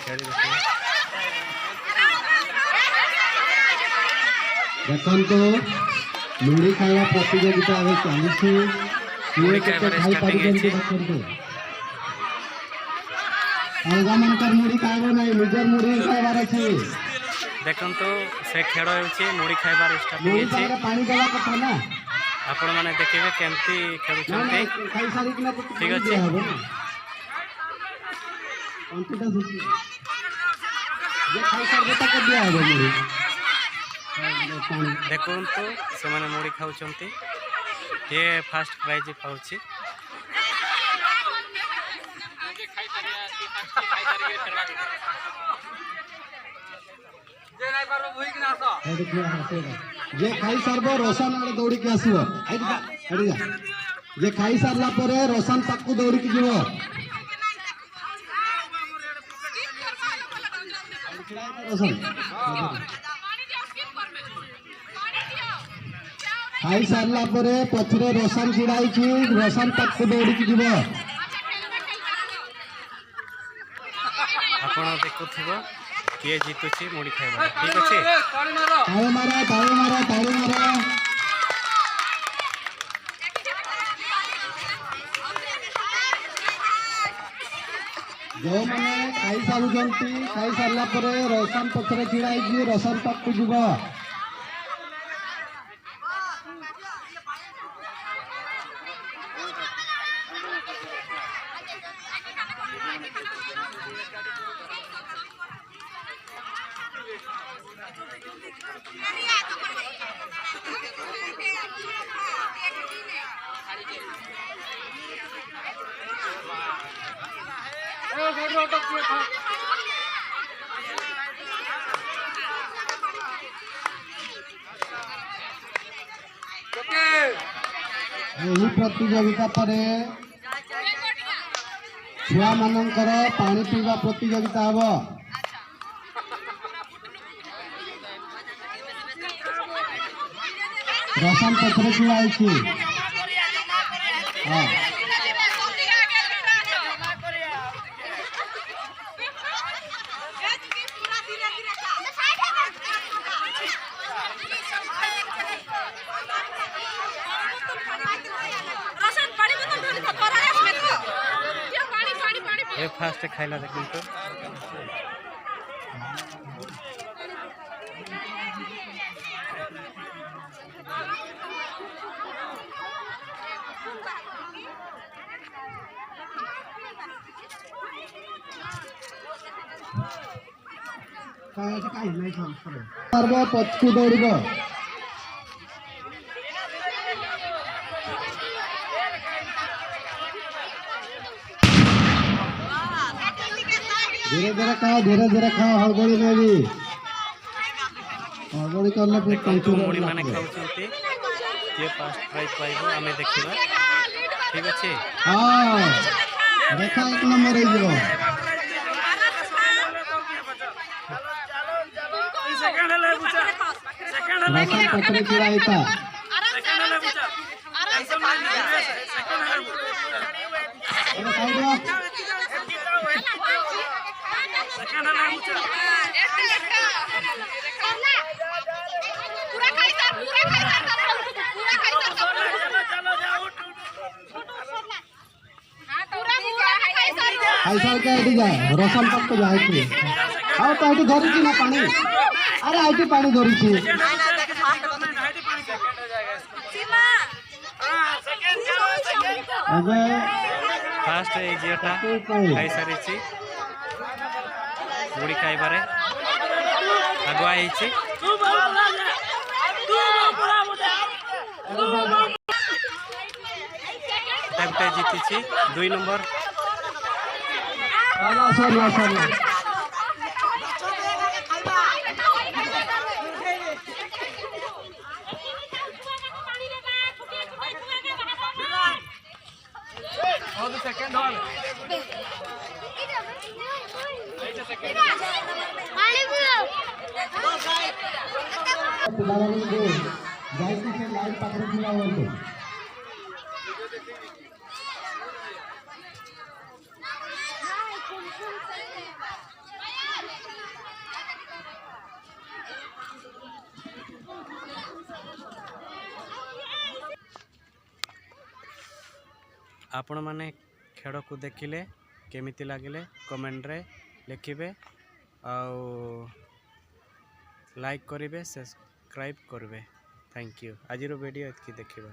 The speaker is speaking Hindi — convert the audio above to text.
खेली देखिए देखो मुड़ी खाଇବା प्रतियोगिता ଏବେ ଚାଲିଛି मुड़ी खाइबार स्टार्टिंग ହେଇଛି अलगा मनकर मुड़ी खाइबो नहीं निजर मुड़ी खाइबार अछि देखंतु से खेल होउछि मुड़ी खाइबार स्टार्टिंग मुड़ी ହେଇଛି सारे पानी देला कथा ना आपण माने देखिबे केमती खेलुछंती खाई सारी किना तो ठीक अछि अंतिटा सुची जे खाई सारे तक दिया हो मुड़ी देखंतु से माने मुड़ी खाउछंती ये फर्स्ट प्राइज पाउछि जे खाई सारबो रोशन आड़े दौड़ी के आसीबो एडी जा जे खाई सारला परे रोशन ताकू दौड़ी के जीवो रोशन खाई सारला परे पछरे रोशन छिड़ाई छी रोशन ताकू दौड़ी के जीवो आपण देखुथिबो किए जीतुछि मुड़ी खाइबा ठीक अछि ताली मारा जो मैंने खाई सारुचंती खाई सारला परे रोशन पछरे छिड़ाई छी रोशन ताकू जीवो यही प्रतियोगिता परे छुआ मानकर पानी पीवा प्रतियोगिता हम रोशन पथर छुड़ाई हाँ ये फास्ट खाइला देखंतु सर्व पछकु दौड़ब धीरे धीरे खाओ हड़बड़ी में भी हड़बड़ी करले फिर देखंतु मुड़ी माने खाउछंती ये फास्ट प्राइज पाइबो हमें देखिबा ठीक अछि हां देखा एक नंबर है जीरो सेकंड ले बुचा सेकंड ले पकड़े चिराईता सेकंड ले बुचा ऐसा मान सेकंड ले सेकंड ले बुचा पूरा खाई सर चलो जाओ हां पूरा खाई सर के आइटी जा रोशन तक तो जाए थी आओ तो आइटी धरी छी ना पानी अरे आइटी पानी धरी छी अबे फास्ट ए जेटा खाई सारी छी मुड़ी खाइबारे अगुआ ହେଇଛି टाइमटे जीतीछि 2 नंबर सरला सेकंड हॉल लाइन पकड़ दिला बोलते आपण माने खेल को देखिले केमिति लागिले कमेंट रे लिखिबे आउ लाइक करिवे सब्सक्राइब करिवे। Thank you. आज वीडियो एतकी देखिबा।